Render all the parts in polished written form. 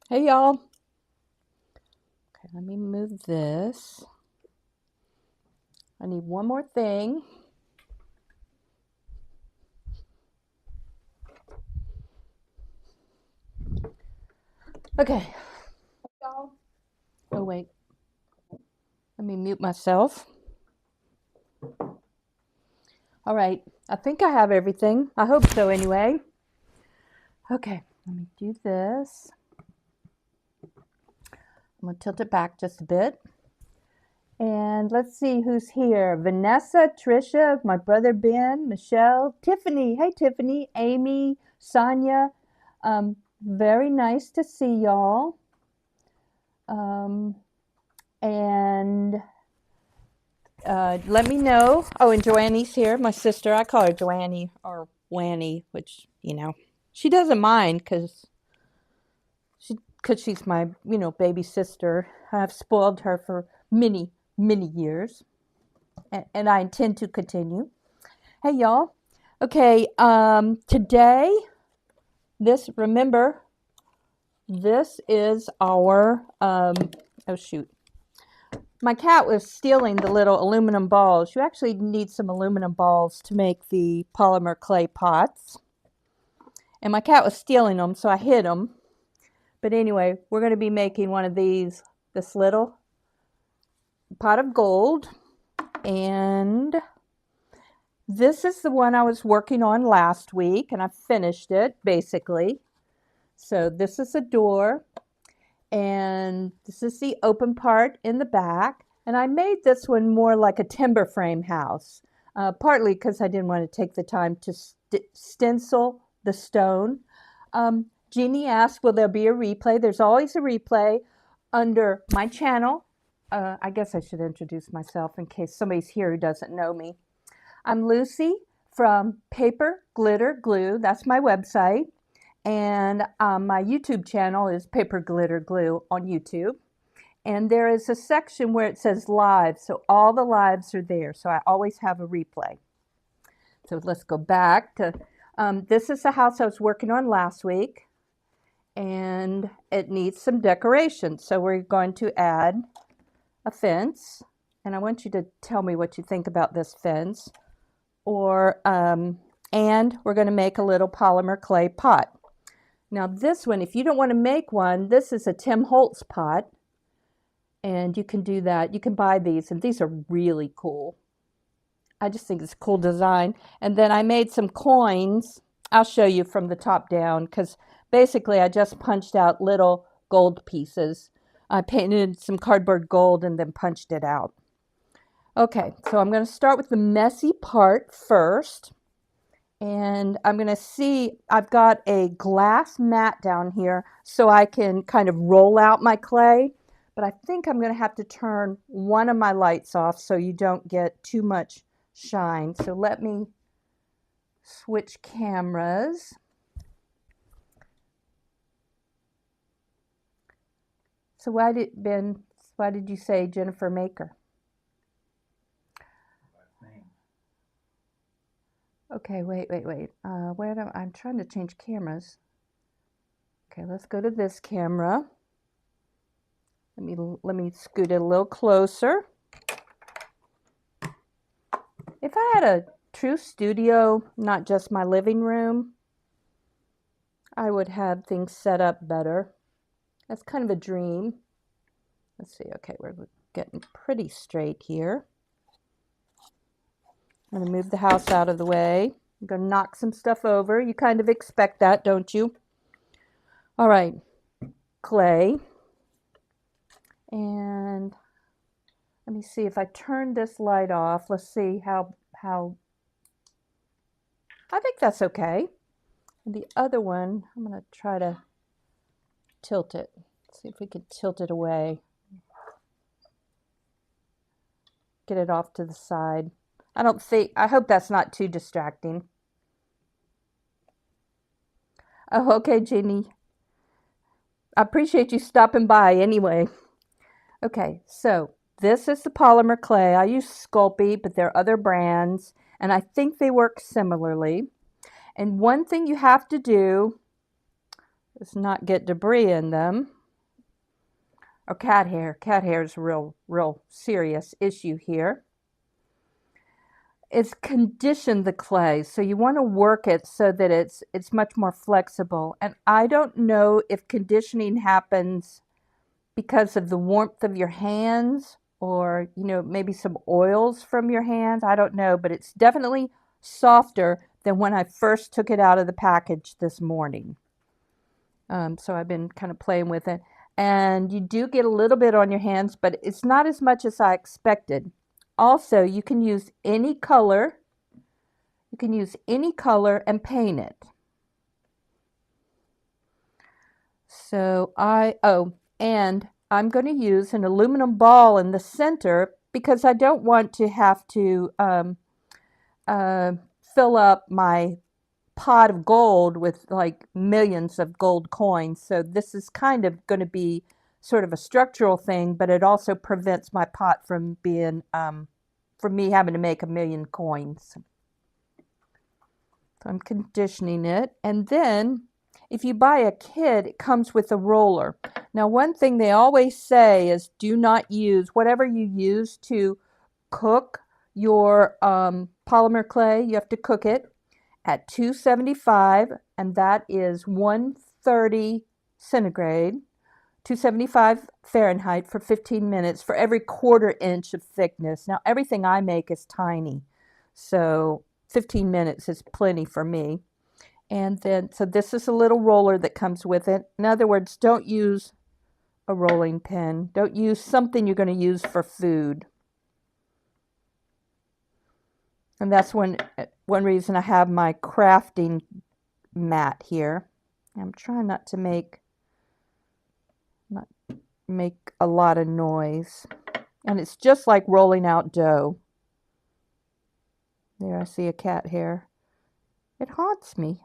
Hey y'all. Okay, let me move this. I need one more thing. Okay. Oh wait. Let me mute myself. All right. I think I have everything. I hope so anyway. Okay. Let me do this. I'm going to tilt it back just a bit. And let's see who's here. Vanessa, Trisha, my brother Ben, Michelle, Tiffany. Hey Tiffany, Amy, Sonia. Very nice to see y'all. Um, and let me know. Oh, and Joannie's here, my sister. I call her Joannie or Wanny, which she doesn't mind because she's my baby sister. I've spoiled her for many years, and I intend to continue. Hey, y'all. Okay, today remember this is our oh shoot. My cat was stealing the little aluminum balls. You actually need some aluminum balls to make the polymer clay pots. And my cat was stealing them, so I hid them. But anyway, we're going to be making one of these, this little pot of gold. And this is the one I was working on last week, and I finished it, basically. So this is the door, and this is the open part in the back. And I made this one more like a timber frame house, partly because I didn't want to take the time to stencil the stone. Jeannie asked, will there be a replay? There's always a replay under my channel. I guess I should introduce myself in case somebody's here who doesn't know me. I'm Lucy from Paper Glitter Glue. That's my website. And my YouTube channel is Paper Glitter Glue on YouTube. And there is a section where it says live. So all the lives are there. So I always have a replay. So let's go back to, this is the house I was working on last week. And it needs some decoration. So we're going to add a fence. And I want you to tell me what you think about this fence. And we're going to make a little polymer clay pot. Now this one, if you don't want to make one, this is a Tim Holtz pot. And you can do that. You can buy these, and these are really cool. I just think it's a cool design. And then I made some coins. I'll show you from the top down, because basically I just punched out little gold pieces. I painted some cardboard gold and then punched it out. Okay, so I'm going to start with the messy part first. And I'm going to see, I've got a glass mat down here so I can kind of roll out my clay. But I think I'm going to have to turn one of my lights off so you don't get too much shine. So let me switch cameras. So why did you say Jennifer Maker? Okay, wait. I'm trying to change cameras. Okay, let's go to this camera. Let me scoot it a little closer. If I had a true studio, not just my living room, I would have things set up better. That's kind of a dream. Let's see. Okay, we're getting pretty straight here. I'm going to move the house out of the way. I'm going to knock some stuff over. You kind of expect that, don't you? All right, clay. And let me see if I turn this light off. Let's see how I think that's okay. And the other one, I'm going to try to tilt it. See if we can tilt it away. Get it off to the side. I hope that's not too distracting. Oh, okay, Jeannie. I appreciate you stopping by anyway. Okay, so this is the polymer clay. I use Sculpey, but there are other brands, and I think they work similarly. And one thing you have to do is not get debris in them. or cat hair. Cat hair is a real serious issue here. It's conditioned the clay, so you want to work it so that it's much more flexible. And I don't know if conditioning happens because of the warmth of your hands or, maybe some oils from your hands. I don't know, but it's definitely softer than when I first took it out of the package this morning. So I've been kind of playing with it. And you do get a little bit on your hands, but it's not as much as I expected. Also, you can use any color. You can use any color and paint it. So and I'm going to use an aluminum ball in the center because I don't want to have to fill up my pot of gold with like millions of gold coins. So this is kind of going to be sort of a structural thing, but it also prevents my pot from being from me having to make a million coins. So I'm conditioning it, and then if you buy a kit, it comes with a roller. Now, one thing they always say is do not use whatever you use to cook your polymer clay. You have to cook it at 275, and that is 130 centigrade, 275 Fahrenheit for 15 minutes for every 1/4 inch of thickness. Now, everything I make is tiny, so 15 minutes is plenty for me. And then, so this is a little roller that comes with it. In other words, don't use a rolling pin. Don't use something you're going to use for food. And that's one reason I have my crafting mat here. I'm trying not to make a lot of noise. And it's just like rolling out dough. There, I see a cat hair. It haunts me.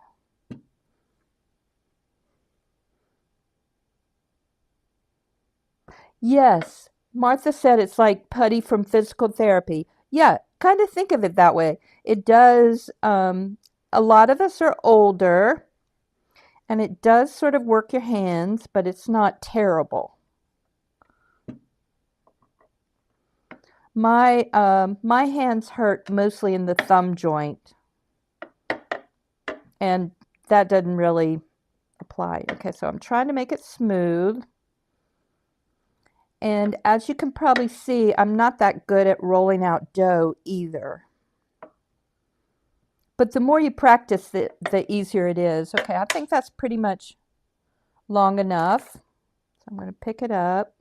Yes, Martha said it's like putty from physical therapy. Yeah, kind of think of it that way. It does, a lot of us are older, and it does sort of work your hands, but it's not terrible. My hands hurt mostly in the thumb joint, and that doesn't really apply. Okay, so I'm trying to make it smooth. And as you can probably see, I'm not that good at rolling out dough either. But the more you practice, the easier it is. Okay, I think that's pretty much long enough. So I'm going to pick it up.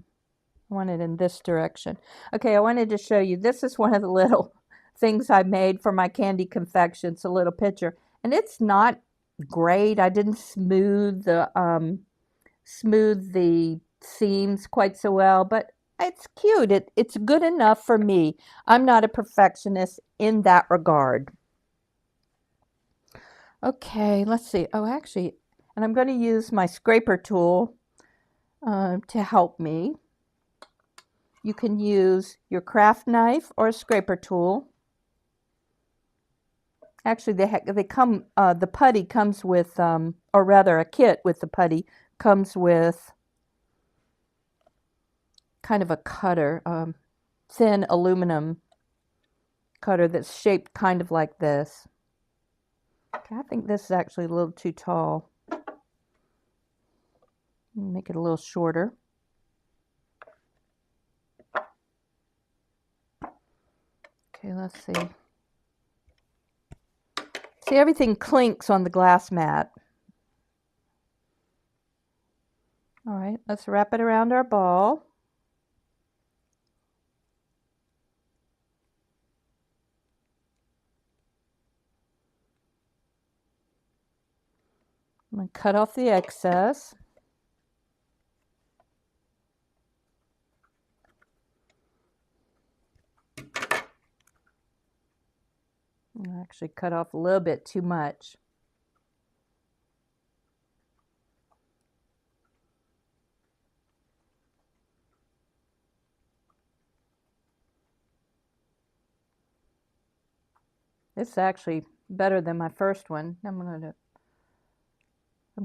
I want it in this direction. Okay, I wanted to show you. This is one of the little things I made for my candy confections, a little picture. And it's not great. I didn't smooth the seams quite so well, but it's cute. It's good enough for me. I'm not a perfectionist in that regard. Okay, let's see. Oh, actually, and I'm going to use my scraper tool to help me. You can use your craft knife or a scraper tool. Actually, they come. The putty comes with, or rather, a kit with the putty comes with kind of a cutter, thin aluminum cutter that's shaped kind of like this. Okay, I think this is actually a little too tall. Make it a little shorter. Okay, let's see. See, everything clinks on the glass mat. All right, let's wrap it around our ball. I'm going to cut off the excess. I actually cut off a little bit too much. This is actually better than my first one. I'm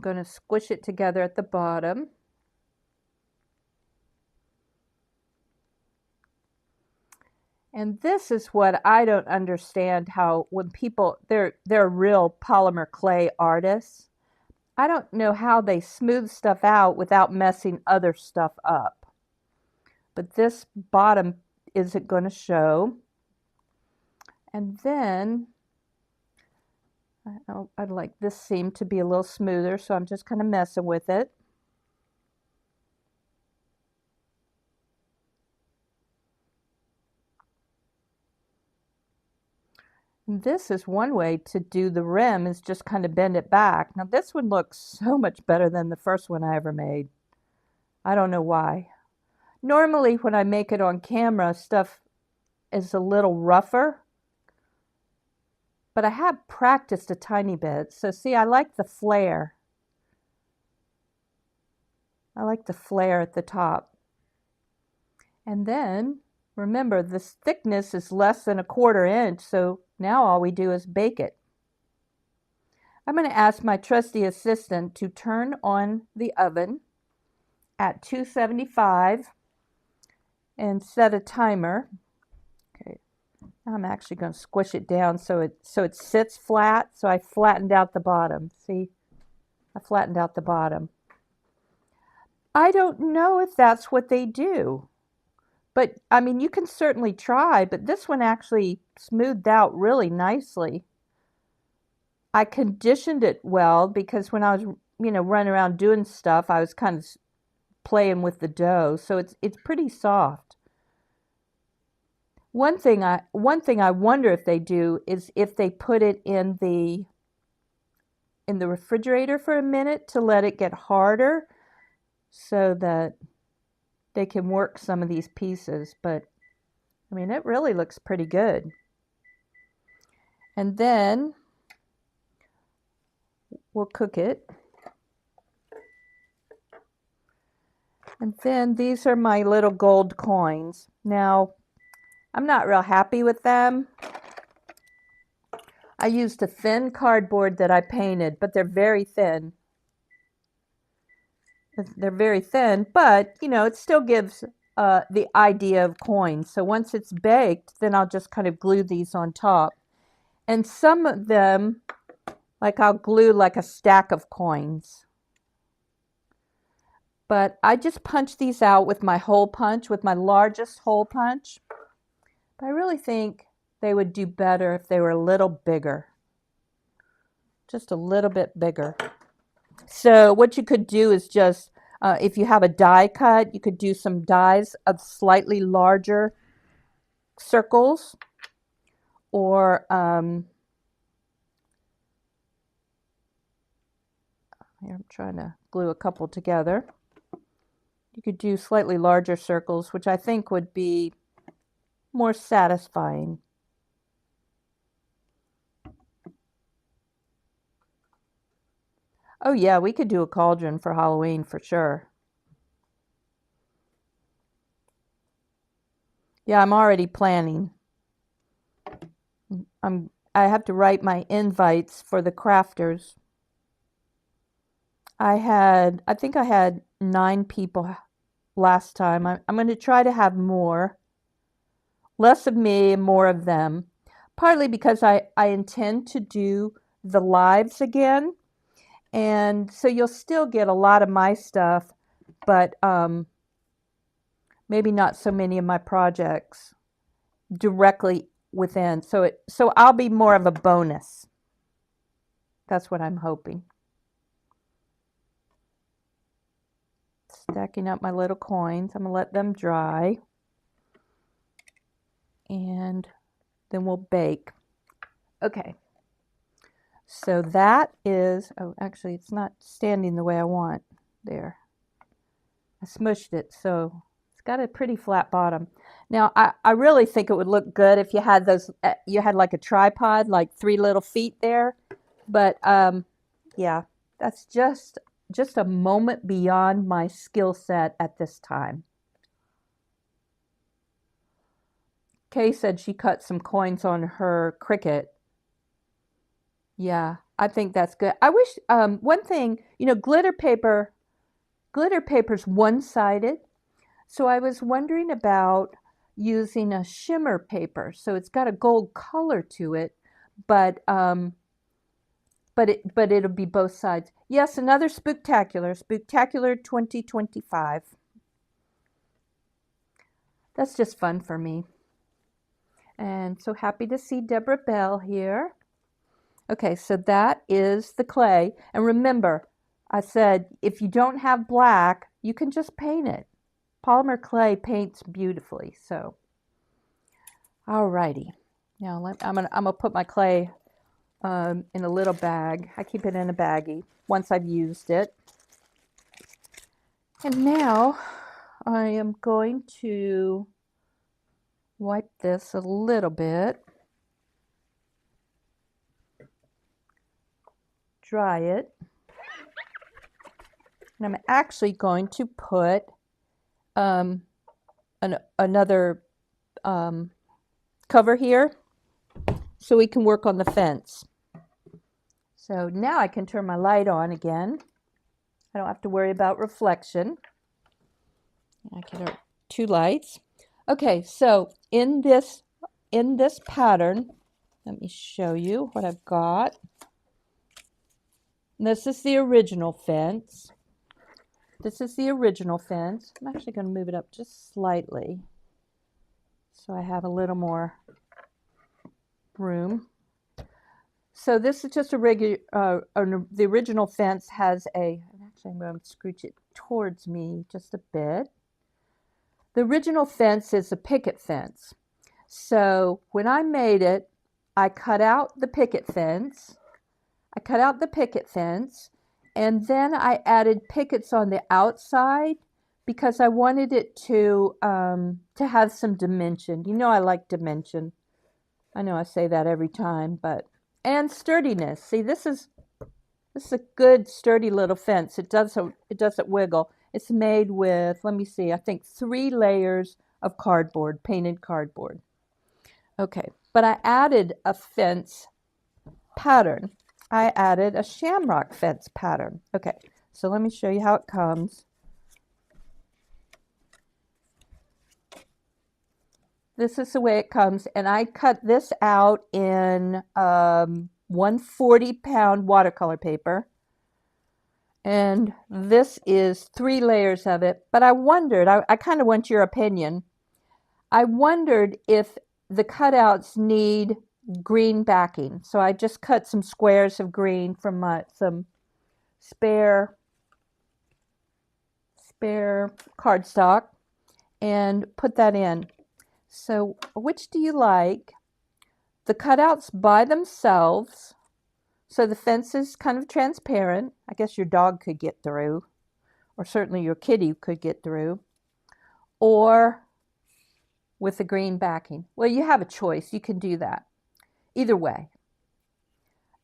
going to squish it together at the bottom. And this is what I don't understand, how when people, they're real polymer clay artists. I don't know how they smooth stuff out without messing other stuff up. But this bottom isn't going to show. And then I'd like this seam to be a little smoother, so I'm just kind of messing with it. And this is one way to do the rim, is just kind of bend it back. Now this one looks so much better than the first one I ever made. I don't know why. Normally when I make it on camera, stuff is a little rougher. But I have practiced a tiny bit. So see, I like the flare. I like the flare at the top. And then, remember, this thickness is less than 1/4 inch, so now all we do is bake it. I'm going to ask my trusty assistant to turn on the oven at 275 and set a timer. Okay, now I'm actually going to squish it down so it sits flat. So I flattened out the bottom. See, I flattened out the bottom. I don't know if that's what they do. But, I mean, you can certainly try, but this one actually smoothed out really nicely. I conditioned it well because when I was, running around doing stuff, I was kind of playing with the dough, so it's pretty soft. One thing I wonder if they do is if they put it in the refrigerator for a minute to let it get harder so that they can work some of these pieces, but I mean, it really looks pretty good. And then we'll cook it. And then these are my little gold coins. Now, I'm not real happy with them. I used a thin cardboard that I painted, but they're very thin. They're very thin, but it still gives the idea of coins. So once it's baked, then I'll just kind of glue these on top. And some of them, like I'll glue like a stack of coins. But I just punch these out with my hole punch, with my largest hole punch. But I really think they would do better if they were a little bigger. Just a little bit bigger. So what you could do is just, if you have a die cut, you could do some dies of slightly larger circles. Or here I'm trying to glue a couple together. You could do slightly larger circles, which I think would be more satisfying. Oh yeah, we could do a cauldron for Halloween for sure. Yeah, I'm already planning. I have to write my invites for the crafters. I think I had 9 people last time. I'm going to try to have more. Less of me and more of them. Partly because I intend to do the lives again. And so you'll still get a lot of my stuff, but maybe not so many of my projects directly within. So I'll be more of a bonus. That's what I'm hoping. Stacking up my little coins. I'm going to let them dry. And then we'll bake. Okay. So that is, oh, actually, it's not standing the way I want. There. I smushed it, so it's got a pretty flat bottom. Now, I really think it would look good if you had those, you had like a tripod, like 3 little feet there. But, yeah, that's just a moment beyond my skill set at this time. Kay said she cut some coins on her Cricut. Yeah, I think that's good. I wish, one thing, glitter paper's one-sided. So I was wondering about using a shimmer paper. So it's got a gold color to it, but it'll be both sides. Yes, another Spooktacular 2025. That's just fun for me. And so happy to see Deborah Bell here. Okay, so that is the clay. And remember, I said if you don't have black, you can just paint it. Polymer clay paints beautifully. So, alrighty. Now I'm gonna put my clay in a little bag. I keep it in a baggie once I've used it. And now I am going to wipe this a little bit, dry it, and I'm actually going to put another cover here so we can work on the fence. So now I can turn my light on again. I don't have to worry about reflection. I can have 2 lights. Okay, so in this pattern, let me show you what I've got. This is the original fence. This is the original fence. I'm actually going to move it up just slightly so I have a little more room. So this is just a regular, the original fence has actually I'm going to scooch it towards me just a bit. The original fence is a picket fence. So when I made it, I cut out the picket fence. And then I added pickets on the outside because I wanted it to have some dimension. You know I like dimension. I know I say that every time, and sturdiness. See, this is a good sturdy little fence. It doesn't wiggle. It's made with, let me see, I think 3 layers of cardboard, painted cardboard. Okay, but I added a fence pattern. I added a shamrock fence pattern. Okay, so let me show you how it comes. This is the way it comes, and I cut this out in 140-pound watercolor paper. And this is 3 layers of it. But I wondered, I kind of want your opinion. I wondered if the cutouts need green backing. So I just cut some squares of green from some spare cardstock and put that in. So which do you like? The cutouts by themselves, so the fence is kind of transparent. I guess your dog could get through, or certainly your kitty could get through, or with the green backing. Well, you have a choice. You can do that. Either way.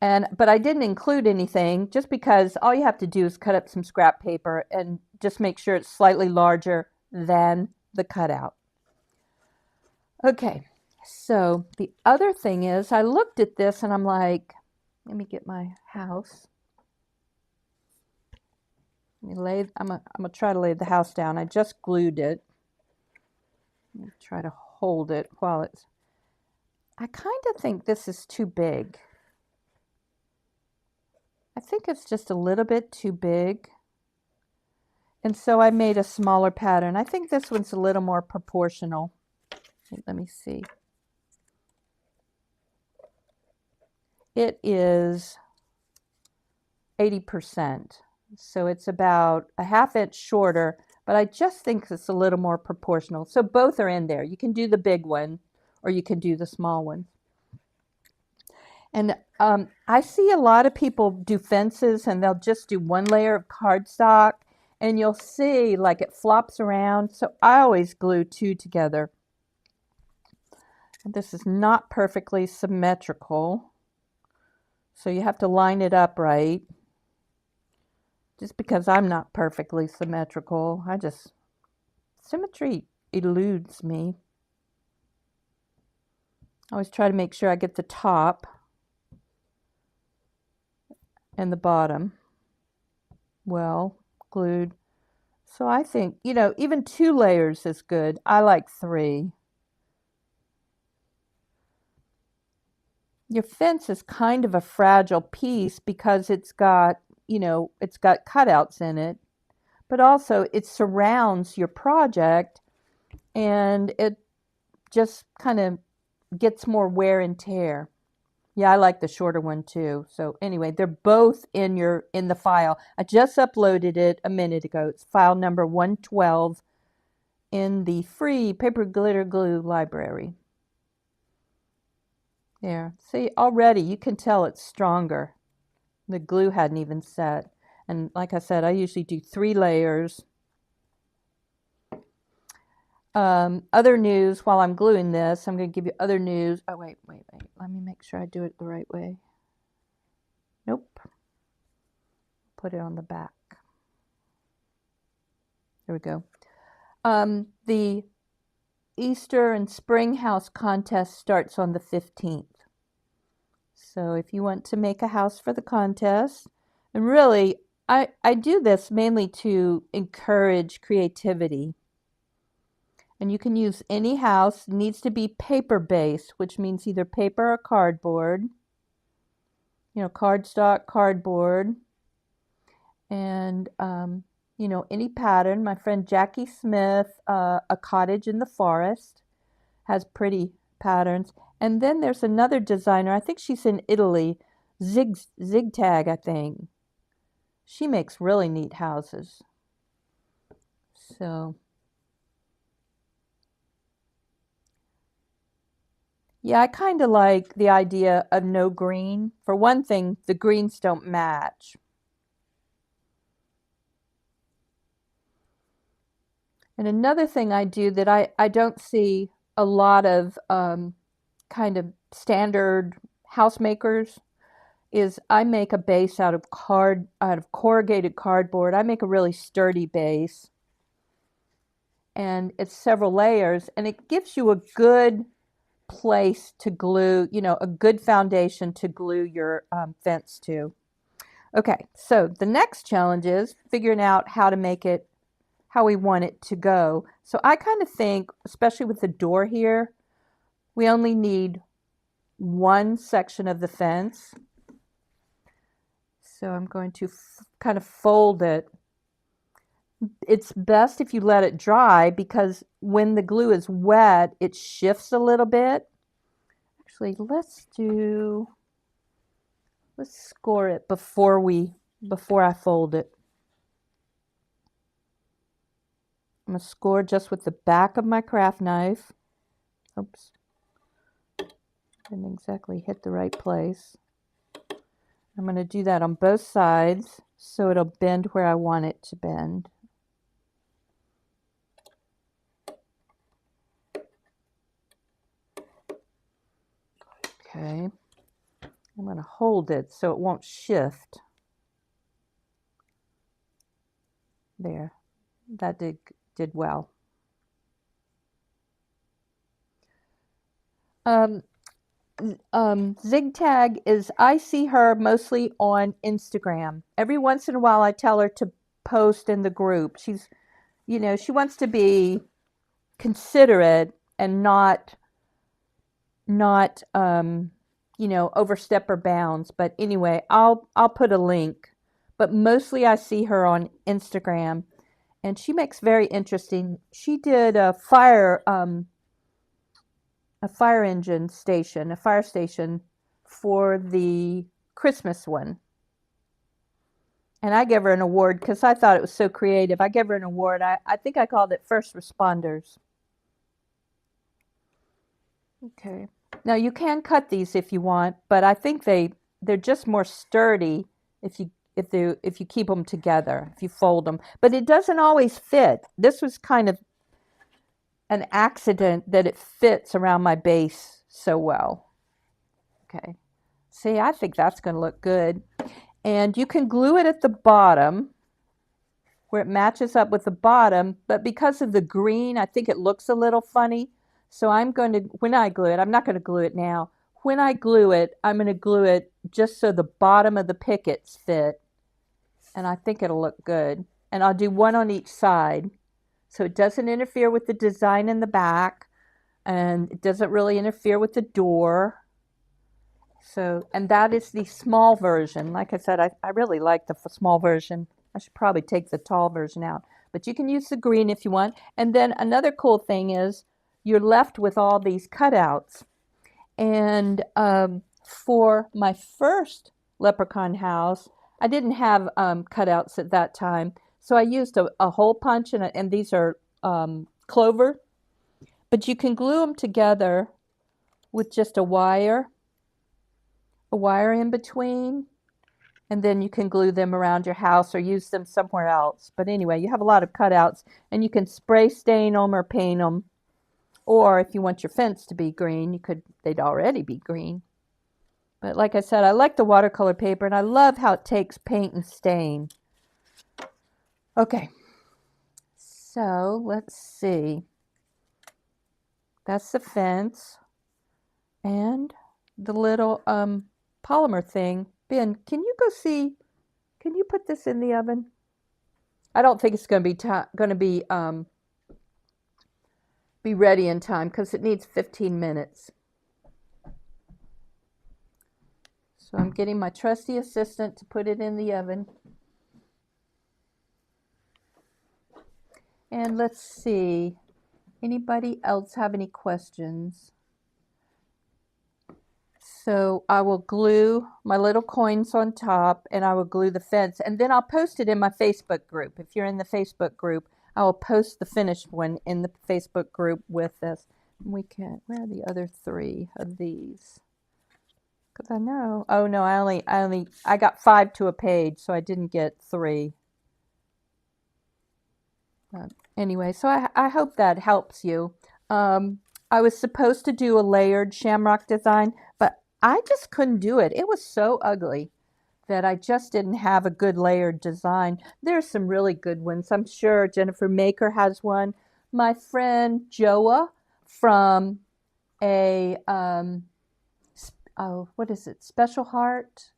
But I didn't include anything just because all you have to do is cut up some scrap paper and just make sure it's slightly larger than the cutout. Okay, so the other thing is I looked at this and I'm like, let me get my house. I'm gonna try to lay the house down. I just glued it. Let me try to hold it while it's. I kind of think this is too big. I think it's just a little bit too big. And so I made a smaller pattern. I think this one's a little more proportional. Let me see. It is 80%. So it's about a 1/2 inch shorter, but I just think it's a little more proportional. So both are in there. You can do the big one or you can do the small one. And I see a lot of people do fences and they'll just do 1 layer of cardstock and you'll see like it flops around. So I always glue 2 together. And this is not perfectly symmetrical. So you have to line it up right. Just because I'm not perfectly symmetrical, symmetry eludes me. I always try to make sure I get the top and the bottom well glued. So I think, even 2 layers is good. I like 3. your fence is kind of a fragile piece because it's got, it's got cutouts in it, but also it surrounds your project and it just kind of gets more wear and tear. Yeah, I like the shorter one too. So anyway, they're both in the file. I just uploaded it a minute ago. It's file number 112 in the free paper glitter glue library. There. See, already you can tell it's stronger. The glue hadn't even set. And like I said, I usually do 3 layers. Other news, while I'm gluing this, I'm going to give you other news. Oh, wait. Let me make sure I do it the right way. Nope. Put it on the back. There we go. The Easter and Spring House contest starts on the 15th. So if you want to make a house for the contest, and really, I do this mainly to encourage creativity. And you can use any house. It needs to be paper-based, which means either paper or cardboard. Cardstock, cardboard. And, any pattern. My friend Jackie Smith, A Cottage in the Forest, has pretty patterns. And then there's another designer, I think she's in Italy, Zigtag, I think. She makes really neat houses. So, yeah, I kind of like the idea of no green. For one thing, the greens don't match. And another thing I do that I don't see a lot of kind of standard house makers is I make a base out of corrugated cardboard. I make a really sturdy base. And it's several layers, and it gives you a good place to glue, a good foundation to glue your fence to. Okay, so the next challenge is figuring out how to make it, how we want it to go. So I kind of think, especially with the door here, we only need one section of the fence. So I'm going to kind of fold it. It's best if you let it dry because when the glue is wet, it shifts a little bit. Actually, let's score it before I fold it. I'm going to score just with the back of my craft knife. Oops. Didn't exactly hit the right place. I'm going to do that on both sides so it'll bend where I want it to bend. Okay. I'm going to hold it so it won't shift. There. That did well. Zigtag is, I see her mostly on Instagram. Every once in a while I tell her to post in the group. She's, she wants to be considerate and not overstep her bounds. But anyway, I'll put a link. But mostly I see her on Instagram, and she makes very interesting. She did a fire station for the Christmas one. And I gave her an award because I thought it was so creative. I gave her an award. I think I called it First Responders. Okay. Now you can cut these if you want, but I think they're just more sturdy if you keep them together, if you fold them. But it doesn't always fit. This was kind of an accident that it fits around my base so well. Okay. See, I think that's going to look good. And you can glue it at the bottom where it matches up with the bottom, but because of the green, I think it looks a little funny. So I'm going to, when I glue it, I'm not going to glue it now. When I glue it, I'm going to glue it just so the bottom of the pickets fit. And I think it'll look good. And I'll do one on each side. So it doesn't interfere with the design in the back. And it doesn't really interfere with the door. So, and that is the small version. Like I said, I really like the small version. I should probably take the tall version out. But you can use the green if you want. And then another cool thing is you're left with all these cutouts. And for my first Leprechaun house, I didn't have cutouts at that time. So I used a hole punch, and these are clover. But you can glue them together with just a wire in between, and then you can glue them around your house or use them somewhere else. But anyway, you have a lot of cutouts, and you can spray stain them or paint them. Or if you want your fence to be green, they'd already be green. But like I said, I like the watercolor paper, and I love how it takes paint and stain. Okay, so let's see. That's the fence. And the little polymer thing. Ben, can you go see? Can you put this in the oven? I don't think it's going to be ready in time because it needs 15 minutes. So I'm getting my trusty assistant to put it in the oven. And let's see. Anybody else have any questions? So I will glue my little coins on top, and I will glue the fence, and then I'll post it in my Facebook group. If you're in the Facebook group, I will post the finished one in the Facebook group with this. Where are the other 3 of these? Because I know, oh no, I got 5 to a page, so I didn't get 3. Anyway, so I hope that helps you. I was supposed to do a layered shamrock design, but I just couldn't do it. It was so ugly that I just didn't have a good layered design. There's some really good ones. I'm sure Jennifer Maker has one. My friend Joa from what is it? Special Heart?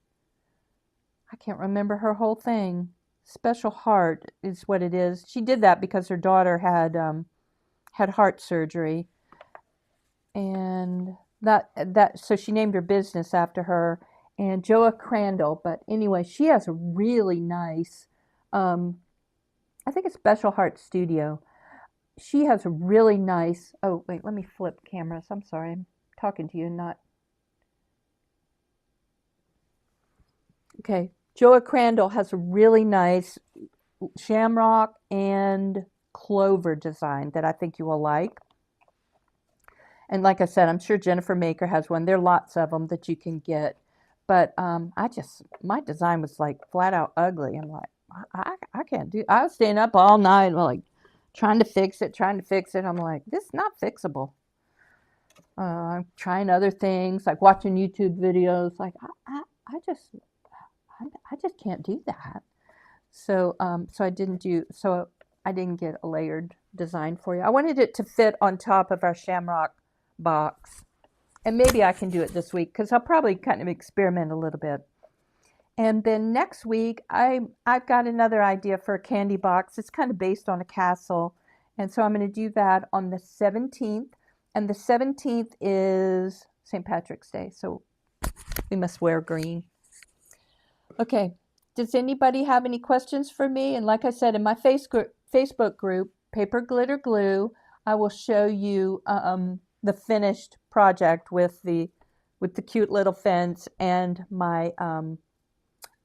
I can't remember her whole thing. Special Heart is what it is. She did that because her daughter had heart surgery. And so she named her business after her, and Joa Crandall. But anyway, she has a really nice, I think it's Special Heart Studio. She has a really nice, oh wait, let me flip cameras. I'm sorry, I'm talking to you, not. Okay, Joa Crandall has a really nice shamrock and clover design that I think you will like. And like I said, I'm sure Jennifer Maker has one. There are lots of them that you can get. But my design was like flat out ugly. I'm like, I can't do. I was staying up all night, like trying to fix it. I'm like, this is not fixable. I'm trying other things, like watching YouTube videos. Like I just can't do that. So I didn't get a layered design for you. I wanted it to fit on top of our shamrock box, and maybe I can do it this week because I'll probably kind of experiment a little bit. And then next week I've got another idea for a candy box. It's kind of based on a castle, and so I'm going to do that on the 17th, and the 17th is St. Patrick's Day, so we must wear green. Okay, does anybody have any questions for me? And like I said, in my Facebook group, Paper Glitter Glue, I will show you the finished project with the cute little fence and my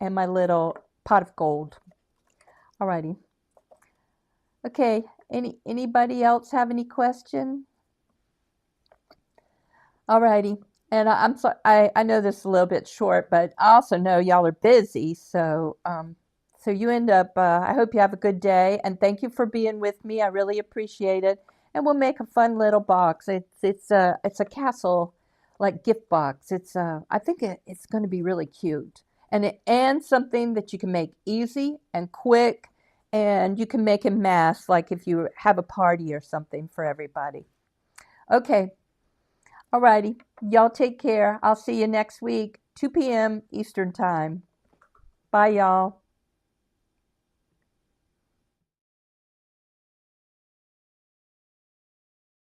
little pot of gold. Alrighty. Okay. Anybody else have any question? Alrighty. And I'm sorry. I know this is a little bit short, but I also know y'all are busy. So so you end up. I hope you have a good day, and thank you for being with me. I really appreciate it. And we'll make a fun little box. It's a castle like gift box. I think it's going to be really cute, and something that you can make easy and quick, and you can make in mass, like if you have a party or something for everybody. Okay, alrighty, y'all take care. I'll see you next week, 2 p.m. Eastern Time. Bye, y'all.